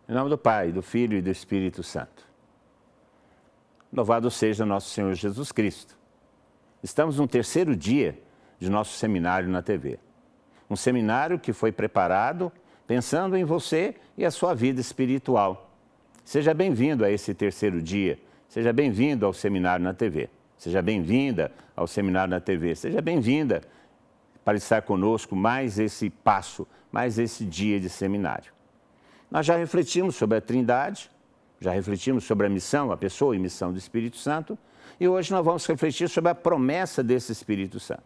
Em nome do Pai, do Filho e do Espírito Santo. Louvado seja nosso Senhor Jesus Cristo. Estamos no terceiro dia de nosso seminário na TV. Um seminário que foi preparado pensando em você e a sua vida espiritual. Seja bem-vindo a esse terceiro dia. Seja bem-vindo ao seminário na TV. Seja bem-vinda ao seminário na TV. Seja bem-vinda para estar conosco mais esse passo, mais esse dia de seminário. Nós já refletimos sobre a Trindade, já refletimos sobre a missão, a pessoa e missão do Espírito Santo, e hoje nós vamos refletir sobre a promessa desse Espírito Santo.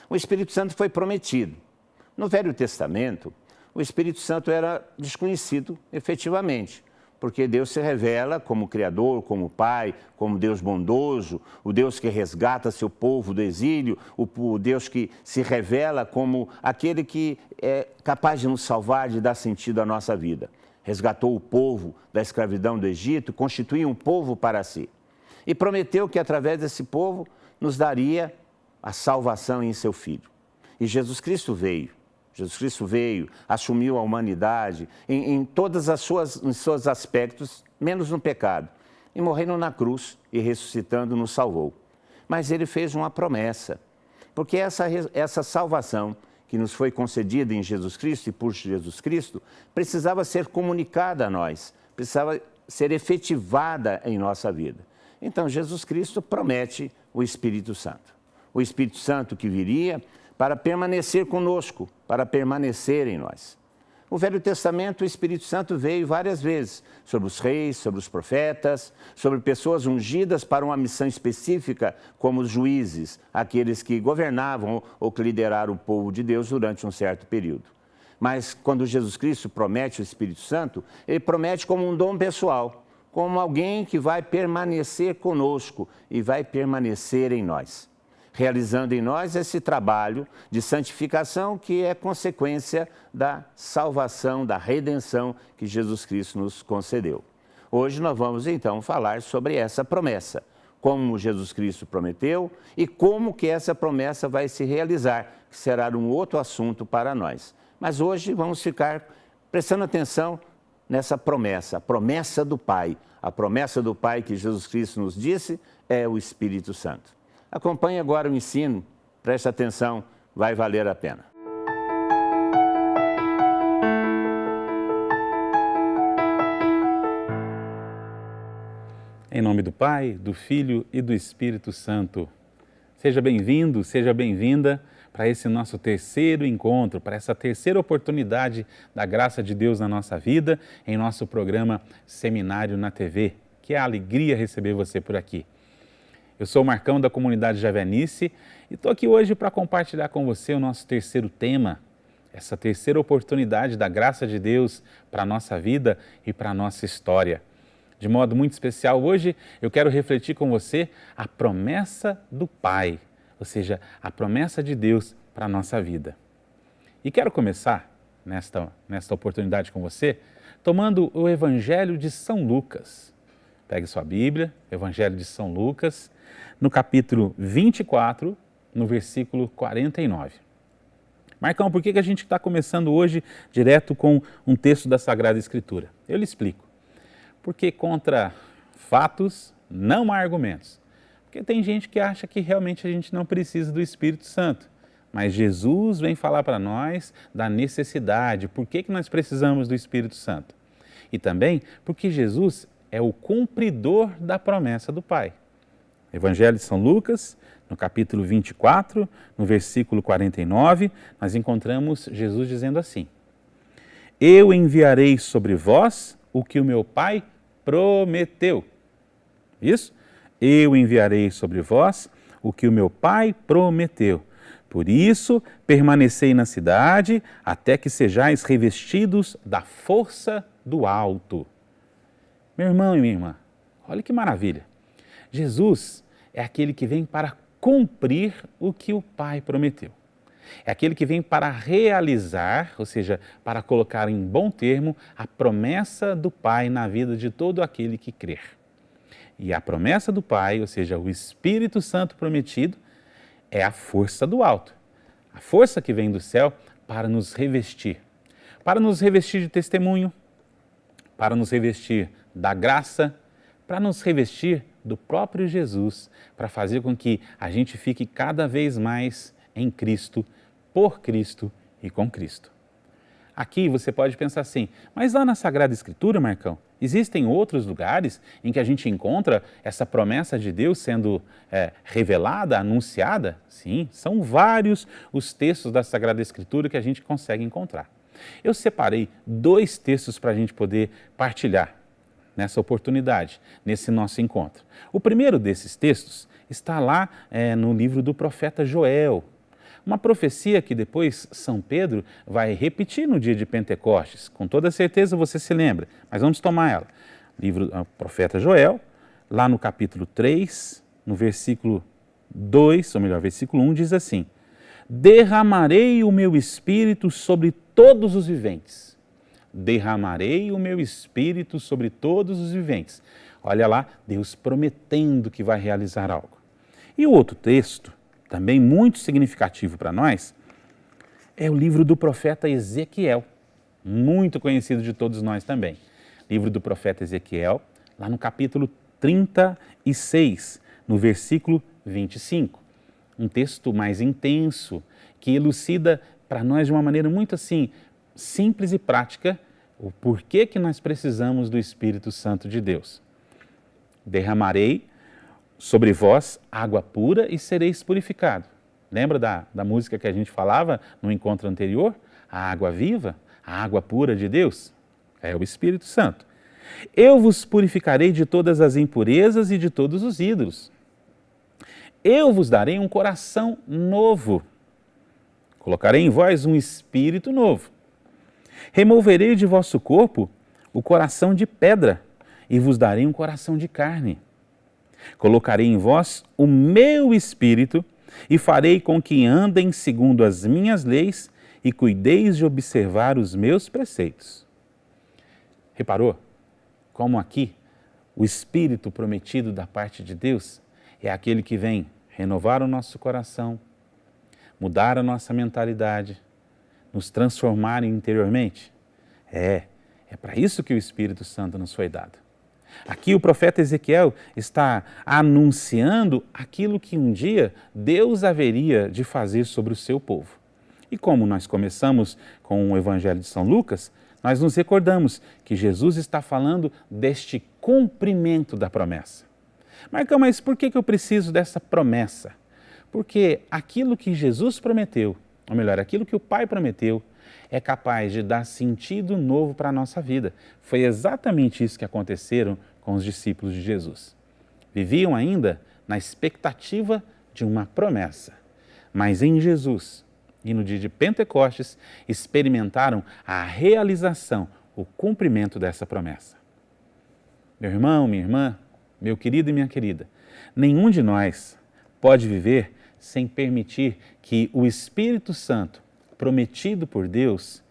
O Espírito Santo foi prometido. No Velho Testamento, o Espírito Santo era desconhecido efetivamente, porque Deus se revela como Criador, como Pai, como Deus bondoso, o Deus que resgata seu povo do exílio, o Deus que se revela como aquele que é capaz de nos salvar, de dar sentido à nossa vida. Resgatou o povo da escravidão do Egito, constituiu um povo para si. E prometeu que através desse povo nos daria a salvação em seu Filho. E Jesus Cristo veio. Jesus Cristo veio, assumiu a humanidade em todos os seus aspectos, menos no pecado. E morrendo na cruz e ressuscitando nos salvou. Mas ele fez uma promessa, porque essa salvação que nos foi concedida em Jesus Cristo e por Jesus Cristo, precisava ser comunicada a nós, precisava ser efetivada em nossa vida. Então Jesus Cristo promete o Espírito Santo. O Espírito Santo que viria para permanecer conosco, para permanecer em nós. No Velho Testamento, o Espírito Santo veio várias vezes sobre os reis, sobre os profetas, sobre pessoas ungidas para uma missão específica, como os juízes, aqueles que governavam ou que lideraram o povo de Deus durante um certo período. Mas quando Jesus Cristo promete o Espírito Santo, ele promete como um dom pessoal, como alguém que vai permanecer conosco e vai permanecer em nós, realizando em nós esse trabalho de santificação que é consequência da salvação, da redenção que Jesus Cristo nos concedeu. Hoje nós vamos então falar sobre essa promessa, como Jesus Cristo prometeu e como que essa promessa vai se realizar, que será um outro assunto para nós. Mas hoje vamos ficar prestando atenção nessa promessa, a promessa do Pai. A promessa do Pai que Jesus Cristo nos disse é o Espírito Santo. Acompanhe agora o ensino, preste atenção, vai valer a pena. Em nome do Pai, do Filho e do Espírito Santo. Seja bem-vindo, seja bem-vinda para esse nosso terceiro encontro, para essa terceira oportunidade da graça de Deus na nossa vida, em nosso programa Seminário na TV. Que é a alegria receber você por aqui. Eu sou o Marcão da comunidade Javenice e estou aqui hoje para compartilhar com você o nosso terceiro tema, essa terceira oportunidade da graça de Deus para a nossa vida e para a nossa história. De modo muito especial, hoje eu quero refletir com você a promessa do Pai, ou seja, a promessa de Deus para a nossa vida. E quero começar nesta oportunidade com você, tomando o Evangelho de São Lucas. Pegue sua Bíblia, Evangelho de São Lucas, no capítulo 24, no versículo 49. Marcão, por que a gente está começando hoje direto com um texto da Sagrada Escritura? Eu lhe explico. Porque contra fatos não há argumentos. Porque tem gente que acha que realmente a gente não precisa do Espírito Santo. Mas Jesus vem falar para nós da necessidade, por que nós precisamos do Espírito Santo. E também porque Jesus é o cumpridor da promessa do Pai. Evangelho de São Lucas, no capítulo 24, no versículo 49, nós encontramos Jesus dizendo assim: Eu enviarei sobre vós o que o meu Pai prometeu. Isso? Eu enviarei sobre vós o que o meu Pai prometeu. Por isso, permanecei na cidade até que sejais revestidos da força do alto. Meu irmão e minha irmã, olha que maravilha. Jesus é aquele que vem para cumprir o que o Pai prometeu. É aquele que vem para realizar, ou seja, para colocar em bom termo a promessa do Pai na vida de todo aquele que crer. E a promessa do Pai, ou seja, o Espírito Santo prometido, é a força do alto. A força que vem do céu para nos revestir de testemunho, para nos revestir da graça, para nos revestir do próprio Jesus, para fazer com que a gente fique cada vez mais em Cristo, por Cristo e com Cristo. Aqui você pode pensar assim, mas lá na Sagrada Escritura, Marcão, existem outros lugares em que a gente encontra essa promessa de Deus sendo revelada, anunciada? Sim, são vários os textos da Sagrada Escritura que a gente consegue encontrar. Eu separei 2 textos para a gente poder partilhar nessa oportunidade, nesse nosso encontro. O primeiro desses textos está lá no livro do profeta Joel, uma profecia que depois São Pedro vai repetir no dia de Pentecostes. Com toda certeza você se lembra, mas vamos tomar ela. Livro do profeta Joel, lá no capítulo 3, no versículo 2, ou melhor, versículo 1, diz assim: derramarei o meu espírito sobre todos os viventes. Derramarei o meu espírito sobre todos os viventes. Olha lá, Deus prometendo que vai realizar algo. E o outro texto, também muito significativo para nós, é o livro do profeta Ezequiel, muito conhecido de todos nós também. Livro do profeta Ezequiel, lá no capítulo 36, no versículo 25. Um texto mais intenso, que elucida para nós de uma maneira muito assim, simples e prática, o porquê que nós precisamos do Espírito Santo de Deus. Derramarei sobre vós água pura e sereis purificado. Lembra da música que a gente falava no encontro anterior? A água viva, a água pura de Deus, é o Espírito Santo. Eu vos purificarei de todas as impurezas e de todos os ídolos. Eu vos darei um coração novo. Colocarei em vós um espírito novo. Removerei de vosso corpo o coração de pedra e vos darei um coração de carne. Colocarei em vós o meu espírito e farei com que andem segundo as minhas leis e cuideis de observar os meus preceitos. Reparou como aqui o Espírito prometido da parte de Deus é aquele que vem renovar o nosso coração, mudar a nossa mentalidade, nos transformar interiormente? É para isso que o Espírito Santo nos foi dado. Aqui o profeta Ezequiel está anunciando aquilo que um dia Deus haveria de fazer sobre o seu povo. E como nós começamos com o Evangelho de São Lucas, nós nos recordamos que Jesus está falando deste cumprimento da promessa. Marcão, mas por que eu preciso dessa promessa? Porque aquilo que Jesus prometeu, ou melhor, aquilo que o Pai prometeu, é capaz de dar sentido novo para a nossa vida. Foi exatamente isso que aconteceram com os discípulos de Jesus. Viviam ainda na expectativa de uma promessa, mas em Jesus e no dia de Pentecostes experimentaram a realização, o cumprimento dessa promessa. Meu irmão, minha irmã, meu querido e minha querida, nenhum de nós pode viver sem permitir que o Espírito Santo, prometido por Deus,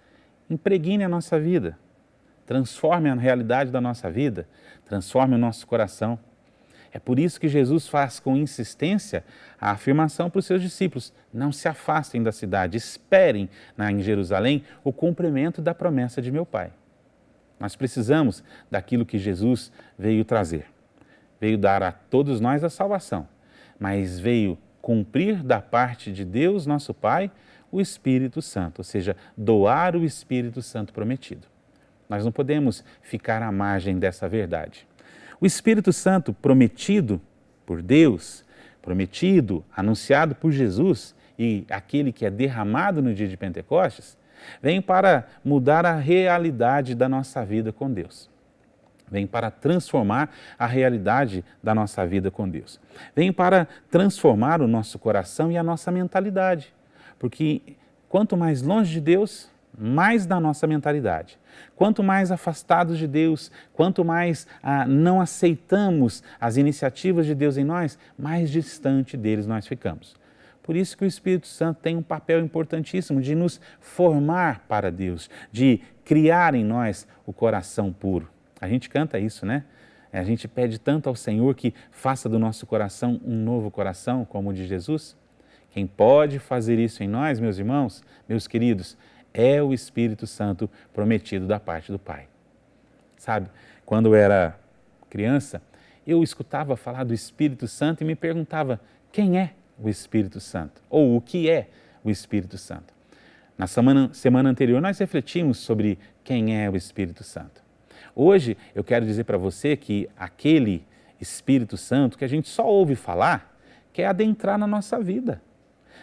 impregne a nossa vida, transforme a realidade da nossa vida, transforme o nosso coração. É por isso que Jesus faz com insistência a afirmação para os seus discípulos: não se afastem da cidade, esperem em Jerusalém o cumprimento da promessa de meu Pai. Nós precisamos daquilo que Jesus veio trazer. Veio dar a todos nós a salvação, mas veio cumprir da parte de Deus, nosso Pai, o Espírito Santo, ou seja, doar o Espírito Santo prometido. Nós não podemos ficar à margem dessa verdade. O Espírito Santo prometido por Deus, prometido, anunciado por Jesus e aquele que é derramado no dia de Pentecostes, vem para mudar a realidade da nossa vida com Deus. Vem para transformar a realidade da nossa vida com Deus. Vem para transformar o nosso coração e a nossa mentalidade. Porque quanto mais longe de Deus, mais da nossa mentalidade. Quanto mais afastados de Deus, quanto mais não aceitamos as iniciativas de Deus em nós, mais distante deles nós ficamos. Por isso que o Espírito Santo tem um papel importantíssimo de nos formar para Deus, de criar em nós o coração puro. A gente canta isso, né? A gente pede tanto ao Senhor que faça do nosso coração um novo coração, como o de Jesus. Quem pode fazer isso em nós, meus irmãos, meus queridos, é o Espírito Santo prometido da parte do Pai. Sabe, quando eu era criança, eu escutava falar do Espírito Santo e me perguntava quem é o Espírito Santo? Ou o que é o Espírito Santo? Na semana anterior nós refletimos sobre quem é o Espírito Santo. Hoje eu quero dizer para você que aquele Espírito Santo que a gente só ouve falar quer adentrar na nossa vida.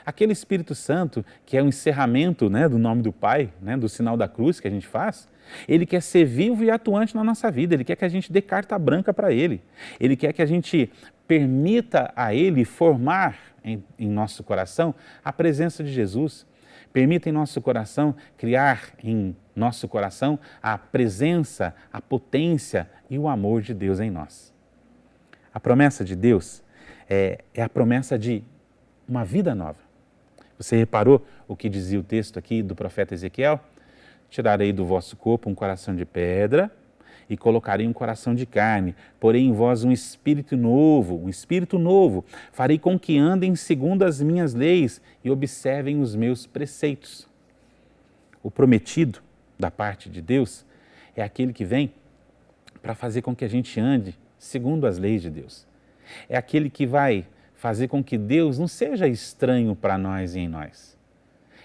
Aquele Espírito Santo que é o encerramento, né, do nome do Pai, né, do sinal da cruz que a gente faz, ele quer ser vivo e atuante na nossa vida, ele quer que a gente dê carta branca para ele, ele quer que a gente permita a ele formar em nosso coração a presença de Jesus, permita em nosso coração criar em nosso coração a presença, a potência e o amor de Deus em nós. A promessa de Deus é a promessa de uma vida nova. Você reparou o que dizia o texto aqui do profeta Ezequiel? Tirarei do vosso corpo um coração de pedra e colocarei um coração de carne, porei em vós um espírito novo. Farei com que andem segundo as minhas leis e observem os meus preceitos. O prometido da parte de Deus é aquele que vem para fazer com que a gente ande segundo as leis de Deus. É aquele que vai fazer com que Deus não seja estranho para nós e em nós.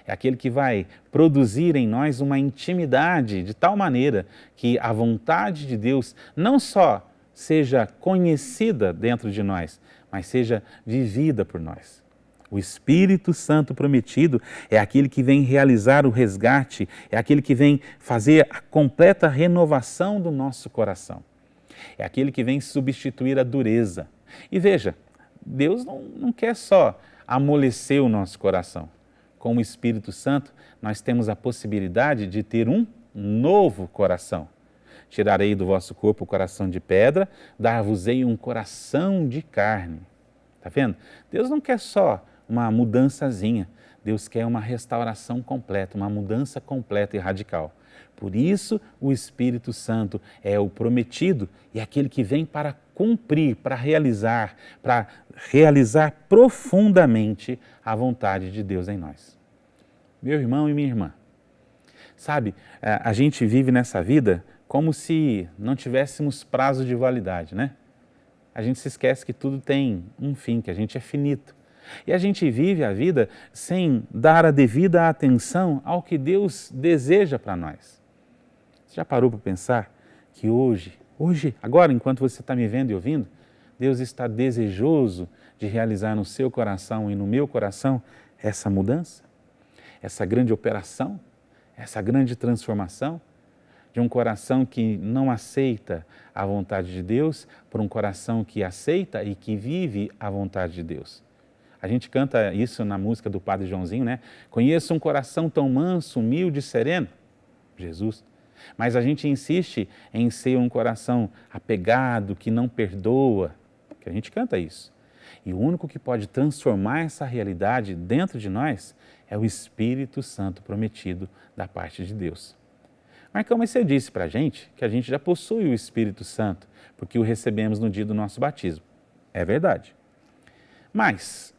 É aquele que vai produzir em nós uma intimidade de tal maneira que a vontade de Deus não só seja conhecida dentro de nós, mas seja vivida por nós. O Espírito Santo prometido é aquele que vem realizar o resgate, é aquele que vem fazer a completa renovação do nosso coração. É aquele que vem substituir a dureza. E veja, Deus não quer só amolecer o nosso coração. Com o Espírito Santo, nós temos a possibilidade de ter um novo coração. Tirarei do vosso corpo o coração de pedra, dar-vos-ei um coração de carne. Está vendo? Deus não quer só uma mudançazinha. Deus quer uma restauração completa, uma mudança completa e radical. Por isso, o Espírito Santo é o prometido e aquele que vem para cumprir, para realizar profundamente a vontade de Deus em nós. Meu irmão e minha irmã, sabe, a gente vive nessa vida como se não tivéssemos prazo de validade, né? A gente se esquece que tudo tem um fim, que a gente é finito. E a gente vive a vida sem dar a devida atenção ao que Deus deseja para nós. Você já parou para pensar que hoje, agora, enquanto você está me vendo e ouvindo, Deus está desejoso de realizar no seu coração e no meu coração essa mudança, essa grande operação, essa grande transformação de um coração que não aceita a vontade de Deus por um coração que aceita e que vive a vontade de Deus. A gente canta isso na música do Padre Joãozinho, né? Conheço um coração tão manso, humilde e sereno, Jesus. Mas a gente insiste em ser um coração apegado, que não perdoa, que a gente canta isso. E o único que pode transformar essa realidade dentro de nós é o Espírito Santo prometido da parte de Deus. Marcão, mas você disse para a gente que a gente já possui o Espírito Santo, porque o recebemos no dia do nosso batismo. É verdade. Mas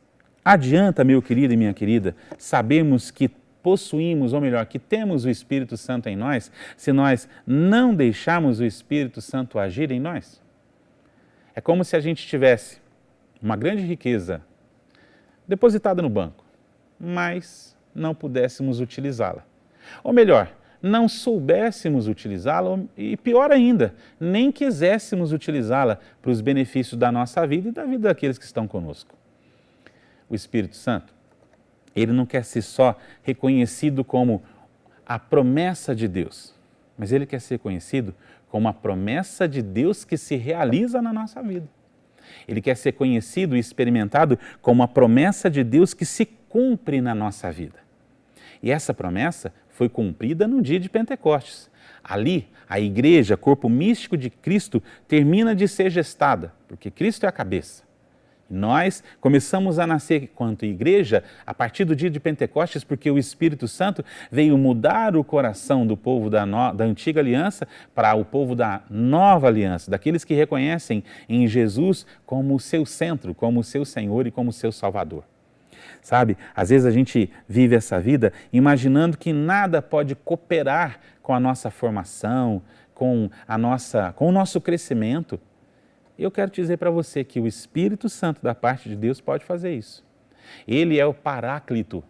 adianta, meu querido e minha querida, sabermos que possuímos, ou melhor, que temos o Espírito Santo em nós, se nós não deixarmos o Espírito Santo agir em nós? É como se a gente tivesse uma grande riqueza depositada no banco, mas não pudéssemos utilizá-la. Ou melhor, não soubéssemos utilizá-la e, pior ainda, nem quiséssemos utilizá-la para os benefícios da nossa vida e da vida daqueles que estão conosco. O Espírito Santo, ele não quer ser só reconhecido como a promessa de Deus, mas ele quer ser conhecido como a promessa de Deus que se realiza na nossa vida. Ele quer ser conhecido e experimentado como a promessa de Deus que se cumpre na nossa vida. E essa promessa foi cumprida no dia de Pentecostes. Ali, a igreja, corpo místico de Cristo, termina de ser gestada, porque Cristo é a cabeça. Nós começamos a nascer quanto igreja a partir do dia de Pentecostes, porque o Espírito Santo veio mudar o coração do povo da antiga aliança para o povo da nova aliança, daqueles que reconhecem em Jesus como o seu centro, como o seu Senhor e como o seu Salvador. Sabe, às vezes a gente vive essa vida imaginando que nada pode cooperar com a nossa formação, com o nosso crescimento. Eu quero dizer para você que o Espírito Santo da parte de Deus pode fazer isso. Ele é o Paráclito.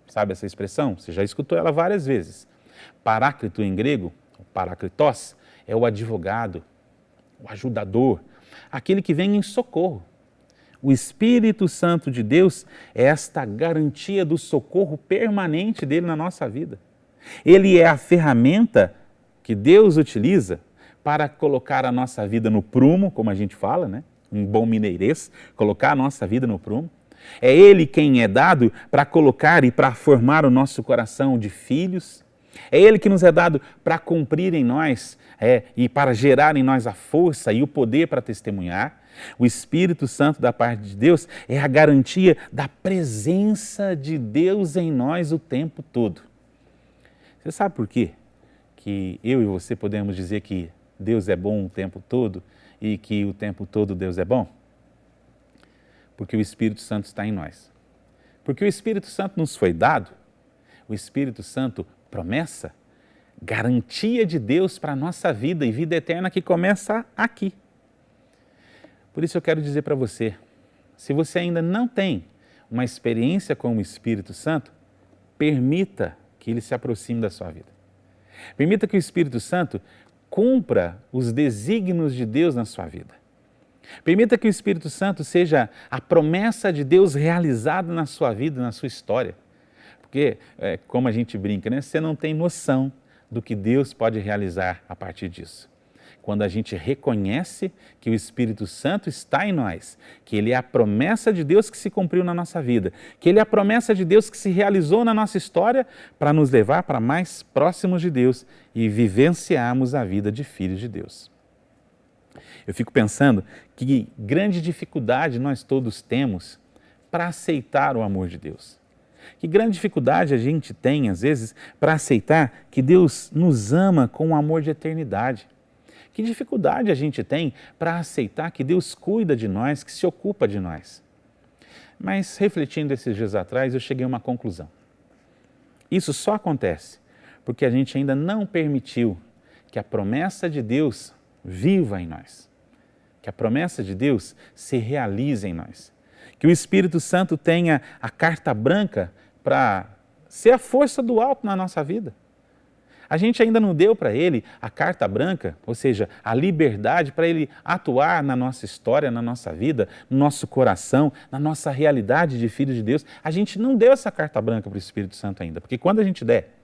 Sabe essa expressão? Você já escutou ela várias vezes. Paráclito em grego, parakletos, é o advogado, o ajudador, aquele que vem em socorro. O Espírito Santo de Deus é esta garantia do socorro permanente dele na nossa vida. Ele é a ferramenta que Deus utiliza para colocar a nossa vida no prumo, como a gente fala, né? Um bom mineirês, colocar a nossa vida no prumo. É Ele quem é dado para colocar e para formar o nosso coração de filhos. É Ele que nos é dado para cumprir em nós e para gerar em nós a força e o poder para testemunhar. O Espírito Santo da parte de Deus é a garantia da presença de Deus em nós o tempo todo. Você sabe por quê que eu e você podemos dizer que Deus é bom o tempo todo e que o tempo todo Deus é bom? Porque o Espírito Santo está em nós. Porque o Espírito Santo nos foi dado, o Espírito Santo, promessa, garantia de Deus para a nossa vida e vida eterna que começa aqui. Por isso eu quero dizer para você, se você ainda não tem uma experiência com o Espírito Santo, permita que ele se aproxime da sua vida. Permita que o Espírito Santo cumpra os desígnios de Deus na sua vida. Permita que o Espírito Santo seja a promessa de Deus realizada na sua vida, na sua história. Porque, como a gente brinca, né? Você não tem noção do que Deus pode realizar a partir disso. Quando a gente reconhece que o Espírito Santo está em nós, que Ele é a promessa de Deus que se cumpriu na nossa vida, que Ele é a promessa de Deus que se realizou na nossa história para nos levar para mais próximos de Deus e vivenciarmos a vida de filhos de Deus. Eu fico pensando que grande dificuldade nós todos temos para aceitar o amor de Deus. Que grande dificuldade a gente tem, às vezes, para aceitar que Deus nos ama com um amor de eternidade. Que dificuldade a gente tem para aceitar que Deus cuida de nós, que se ocupa de nós. Mas, refletindo esses dias atrás, eu cheguei a uma conclusão. Isso só acontece porque a gente ainda não permitiu que a promessa de Deus viva em nós. Que a promessa de Deus se realize em nós. Que o Espírito Santo tenha a carta branca para ser a força do alto na nossa vida. A gente ainda não deu para Ele a carta branca, ou seja, a liberdade para Ele atuar na nossa história, na nossa vida, no nosso coração, na nossa realidade de filho de Deus. A gente não deu essa carta branca para o Espírito Santo ainda, porque quando a gente der,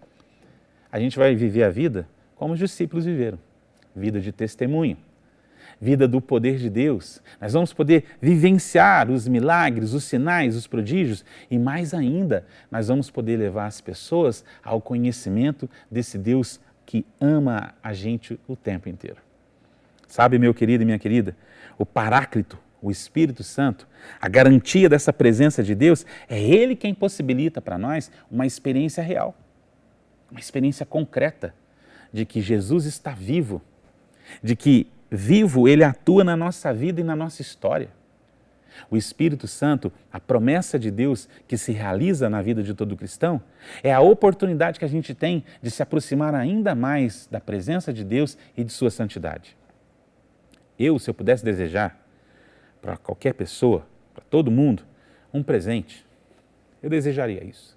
a gente vai viver a vida como os discípulos viveram. Vida de testemunho, vida do poder de Deus. Nós vamos poder vivenciar os milagres, os sinais, os prodígios e mais ainda, nós vamos poder levar as pessoas ao conhecimento desse Deus que ama a gente o tempo inteiro. Sabe, meu querido e minha querida, o Paráclito, o Espírito Santo, a garantia dessa presença de Deus, é Ele quem possibilita para nós uma experiência real, uma experiência concreta de que Jesus está vivo, de que vivo Ele atua na nossa vida e na nossa história. O Espírito Santo, a promessa de Deus que se realiza na vida de todo cristão, é a oportunidade que a gente tem de se aproximar ainda mais da presença de Deus e de sua santidade. Se eu pudesse desejar para qualquer pessoa, para todo mundo, um presente, eu desejaria isso.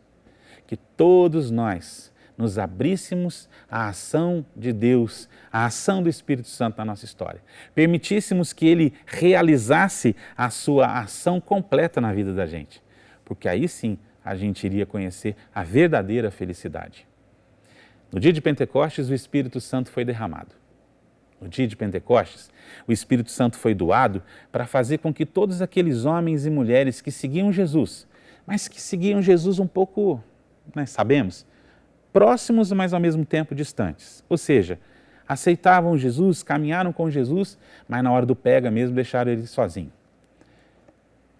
Que todos nós nos abríssemos à ação de Deus, à ação do Espírito Santo na nossa história. Permitíssemos que Ele realizasse a sua ação completa na vida da gente. Porque aí sim a gente iria conhecer a verdadeira felicidade. No dia de Pentecostes, o Espírito Santo foi derramado. No dia de Pentecostes, o Espírito Santo foi doado para fazer com que todos aqueles homens e mulheres que seguiam Jesus, mas que seguiam Jesus um pouco, sabemos, próximos, mas ao mesmo tempo distantes. Ou seja, aceitavam Jesus, caminharam com Jesus, mas na hora do pega mesmo deixaram ele sozinho.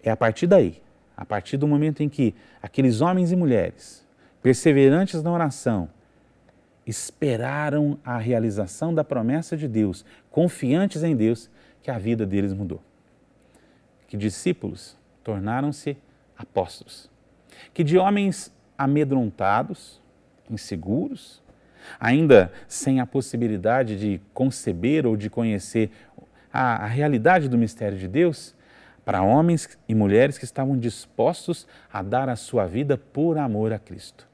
É a partir daí, a partir do momento em que aqueles homens e mulheres, perseverantes na oração, esperaram a realização da promessa de Deus, confiantes em Deus, que a vida deles mudou. Que discípulos tornaram-se apóstolos. Que de homens amedrontados, inseguros, ainda sem a possibilidade de conceber ou de conhecer a realidade do mistério de Deus, para homens e mulheres que estavam dispostos a dar a sua vida por amor a Cristo.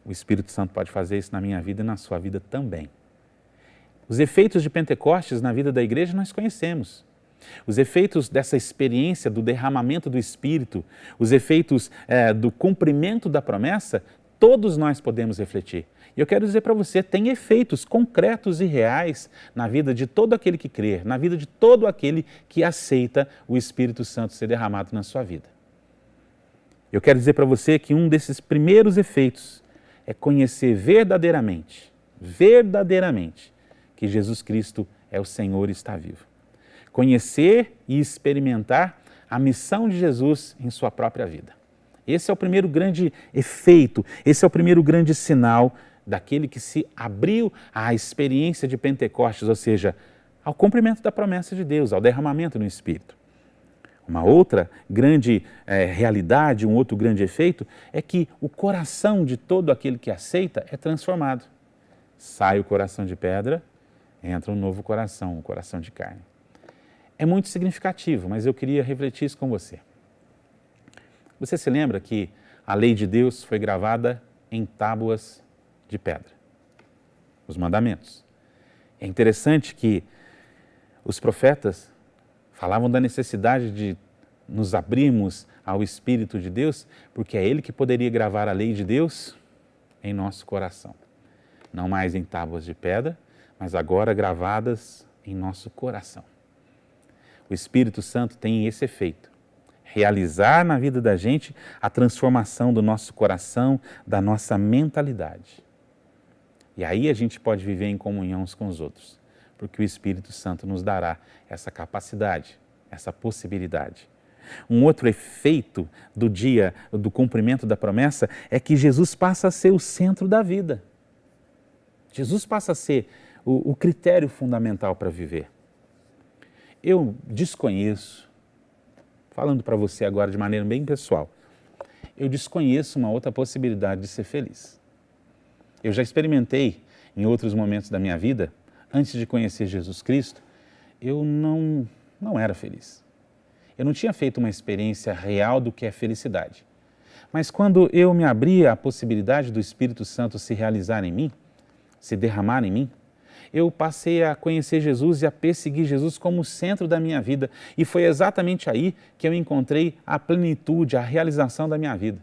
O Espírito Santo pode fazer isso na minha vida e na sua vida também. Os efeitos de Pentecostes na vida da igreja nós conhecemos. Os efeitos dessa experiência do derramamento do Espírito, os efeitos do cumprimento da promessa, todos nós podemos refletir. E eu quero dizer para você, tem efeitos concretos e reais na vida de todo aquele que crê, na vida de todo aquele que aceita o Espírito Santo ser derramado na sua vida. Eu quero dizer para você que um desses primeiros efeitos é conhecer verdadeiramente que Jesus Cristo é o Senhor e está vivo. Conhecer e experimentar a missão de Jesus em sua própria vida. Esse é o primeiro grande efeito, esse é o primeiro grande sinal daquele que se abriu à experiência de Pentecostes, ou seja, ao cumprimento da promessa de Deus, ao derramamento do Espírito. Uma outra grande realidade, um outro grande efeito, é que o coração de todo aquele que aceita é transformado. Sai o coração de pedra, entra um novo coração, um coração de carne. É muito significativo, mas eu queria refletir isso com você. Você se lembra que a lei de Deus foi gravada em tábuas de pedra, os mandamentos. É interessante que os profetas falavam da necessidade de nos abrirmos ao Espírito de Deus, porque é Ele que poderia gravar a lei de Deus em nosso coração. Não mais em tábuas de pedra, mas agora gravadas em nosso coração. O Espírito Santo tem esse efeito, realizar na vida da gente a transformação do nosso coração, da nossa mentalidade. E aí a gente pode viver em comunhão uns com os outros, porque o Espírito Santo nos dará essa capacidade, essa possibilidade. Um outro efeito do dia do cumprimento da promessa é que Jesus passa a ser o centro da vida. Jesus passa a ser o critério fundamental para viver. Eu desconheço, falando para você agora de maneira bem pessoal, eu desconheço uma outra possibilidade de ser feliz. Eu já experimentei em outros momentos da minha vida, antes de conhecer Jesus Cristo, eu não era feliz. Eu não tinha feito uma experiência real do que é felicidade. Mas quando eu me abri à possibilidade do Espírito Santo se realizar em mim, se derramar em mim, eu passei a conhecer Jesus e a perseguir Jesus como o centro da minha vida. E foi exatamente aí que eu encontrei a plenitude, a realização da minha vida.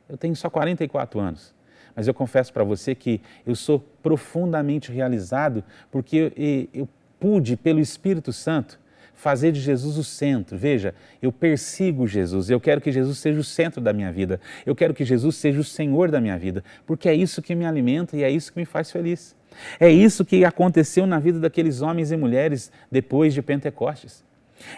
Eu tenho só 44 anos, mas eu confesso para você que eu sou profundamente realizado porque eu pude, pelo Espírito Santo, fazer de Jesus o centro. Veja, eu persigo Jesus, eu quero que Jesus seja o centro da minha vida, eu quero que Jesus seja o Senhor da minha vida, porque é isso que me alimenta e é isso que me faz feliz. É isso que aconteceu na vida daqueles homens e mulheres depois de Pentecostes.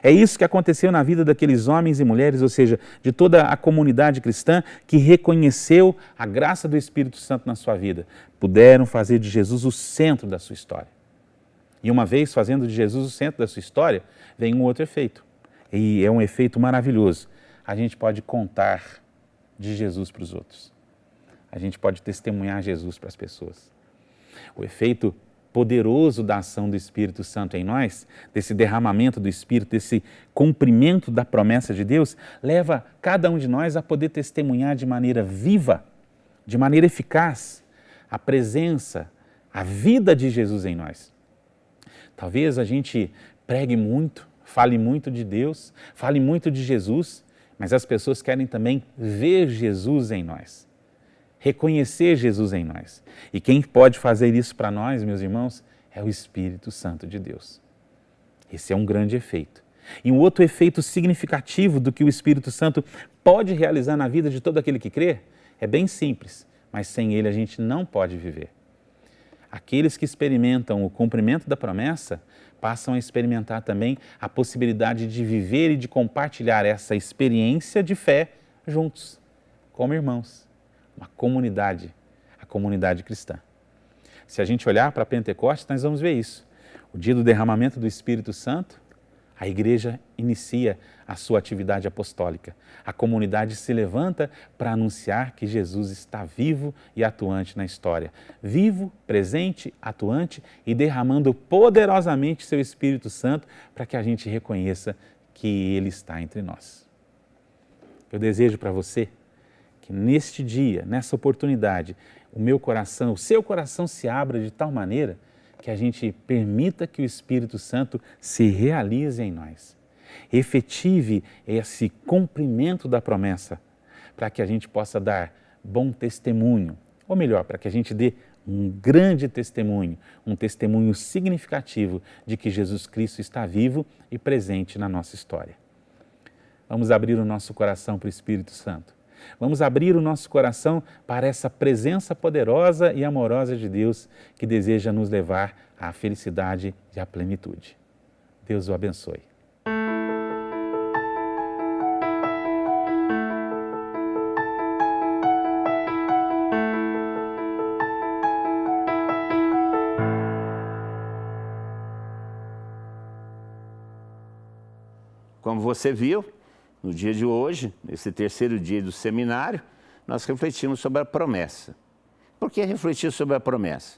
É isso que aconteceu na vida daqueles homens e mulheres, ou seja, de toda a comunidade cristã que reconheceu a graça do Espírito Santo na sua vida. Puderam fazer de Jesus o centro da sua história. E uma vez fazendo de Jesus o centro da sua história, vem um outro efeito. E é um efeito maravilhoso. A gente pode contar de Jesus para os outros. A gente pode testemunhar Jesus para as pessoas. O efeito poderoso da ação do Espírito Santo em nós, desse derramamento do Espírito, desse cumprimento da promessa de Deus, leva cada um de nós a poder testemunhar de maneira viva, de maneira eficaz, a presença, a vida de Jesus em nós. Talvez a gente pregue muito, fale muito de Deus, fale muito de Jesus, mas as pessoas querem também ver Jesus em nós. Reconhecer Jesus em nós. E quem pode fazer isso para nós, meus irmãos, é o Espírito Santo de Deus. Esse é um grande efeito. E um outro efeito significativo do que o Espírito Santo pode realizar na vida de todo aquele que crê é bem simples, mas sem ele a gente não pode viver. Aqueles que experimentam o cumprimento da promessa passam a experimentar também a possibilidade de viver e de compartilhar essa experiência de fé juntos, como irmãos. Uma comunidade, a comunidade cristã. Se a gente olhar para Pentecostes, nós vamos ver isso. O dia do derramamento do Espírito Santo, A igreja inicia a sua atividade apostólica. A comunidade se levanta para anunciar que Jesus está vivo e atuante na história. Vivo, presente, atuante e derramando poderosamente seu Espírito Santo para que a gente reconheça que Ele está entre nós. Eu desejo para você que neste dia, nessa oportunidade, o meu coração, o seu coração se abra de tal maneira que a gente permita que o Espírito Santo se realize em nós. Efetive esse cumprimento da promessa para que a gente possa dar bom testemunho, ou melhor, para que a gente dê um grande testemunho, um testemunho significativo de que Jesus Cristo está vivo e presente na nossa história. Vamos abrir o nosso coração para o Espírito Santo. Vamos abrir o nosso coração para essa presença poderosa e amorosa de Deus que deseja nos levar à felicidade e à plenitude. Deus o abençoe. Como você viu, no dia de hoje, nesse terceiro dia do seminário, nós refletimos sobre a promessa. Por que refletir sobre a promessa?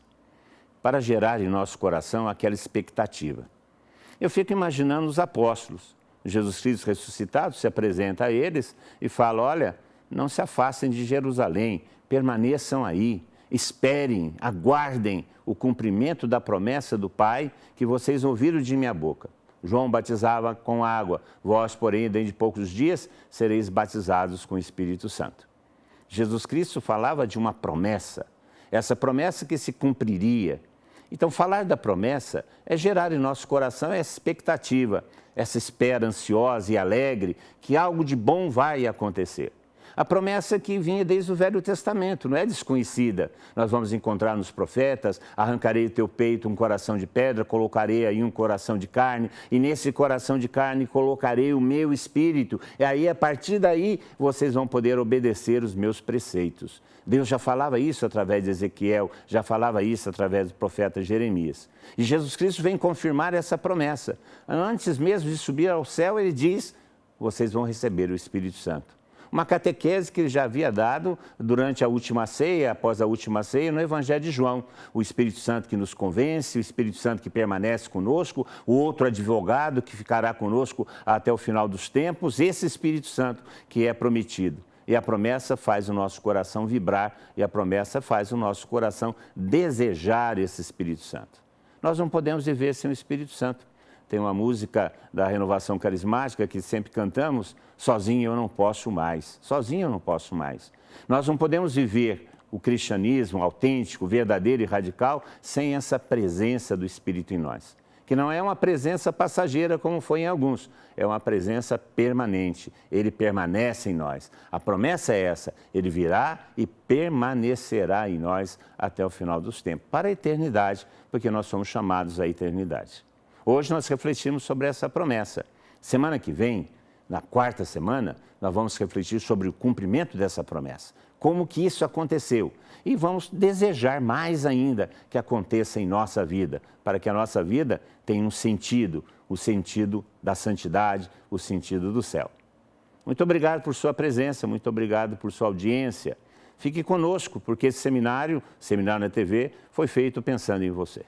Para gerar em nosso coração aquela expectativa. Eu fico imaginando os apóstolos. Jesus Cristo ressuscitado se apresenta a eles e fala, olha, não se afastem de Jerusalém, permaneçam aí, esperem, aguardem o cumprimento da promessa do Pai que vocês ouviram de minha boca. João batizava com água, vós, porém, dentro de poucos dias, sereis batizados com o Espírito Santo. Jesus Cristo falava de uma promessa, essa promessa que se cumpriria. Então, falar da promessa é gerar em nosso coração essa expectativa, essa espera ansiosa e alegre que algo de bom vai acontecer. A promessa que vinha desde o Velho Testamento, não é desconhecida. Nós vamos encontrar nos profetas, arrancarei do teu peito um coração de pedra, colocarei aí um coração de carne, e nesse coração de carne colocarei o meu espírito. E aí, a partir daí, vocês vão poder obedecer os meus preceitos. Deus já falava isso através de Ezequiel, já falava isso através do profeta Jeremias. E Jesus Cristo vem confirmar essa promessa. Antes mesmo de subir ao céu, ele diz, vocês vão receber o Espírito Santo. Uma catequese que ele já havia dado durante a última ceia, após a última ceia, no Evangelho de João. O Espírito Santo que nos convence, o Espírito Santo que permanece conosco, o outro advogado que ficará conosco até o final dos tempos, esse Espírito Santo que é prometido. E a promessa faz o nosso coração vibrar e a promessa faz o nosso coração desejar esse Espírito Santo. Nós não podemos viver sem o Espírito Santo. Tem uma música da Renovação Carismática que sempre cantamos, sozinho eu não posso mais, sozinho eu não posso mais. Nós não podemos viver o cristianismo autêntico, verdadeiro e radical sem essa presença do Espírito em nós. Que não é uma presença passageira como foi em alguns, é uma presença permanente, ele permanece em nós. A promessa é essa, ele virá e permanecerá em nós até o final dos tempos, para a eternidade, porque nós somos chamados à eternidade. Hoje nós refletimos sobre essa promessa. Semana que vem, na quarta semana, nós vamos refletir sobre o cumprimento dessa promessa. Como que isso aconteceu? E vamos desejar mais ainda que aconteça em nossa vida, para que a nossa vida tenha um sentido, o sentido da santidade, o sentido do céu. Muito obrigado por sua presença, muito obrigado por sua audiência. Fique conosco, porque esse seminário na TV, foi feito pensando em você.